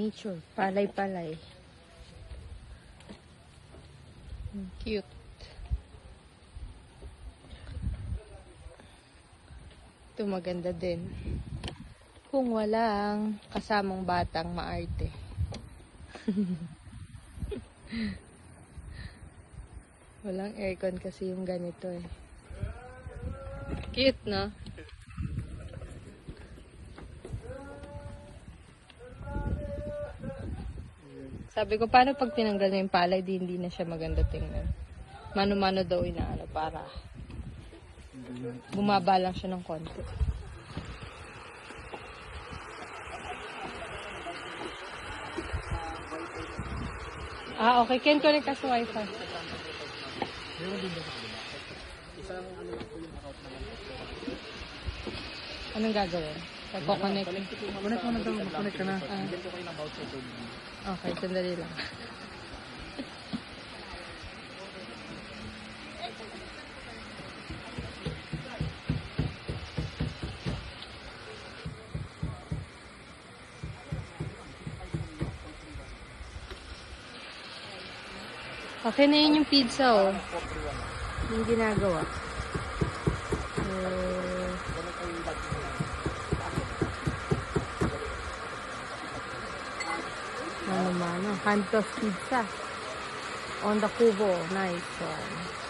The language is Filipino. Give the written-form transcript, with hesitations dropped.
nature. Palay-palay. Cute. Ito maganda din. Kung walang kasamang batang maarte. Walang aircon kasi yung ganito eh. Cute, no? Sabi ko, paano pag tinanggal na yung palay, di hindi na siya maganda tingnan. Mano-mano daw inaano para bumaba lang siya ng konti. Ah, okay. Can connect ka sa wifi. Anong gagawin? Pagko-connect? Connect mo na daw. Connect ka na. Bigyan ko kayo ng voucher code. Okay, sandali lang. Okay na yun yung pizza, oh. Yung ginagawa. Ano, hand tossed pizza. On the kubo. Nice one.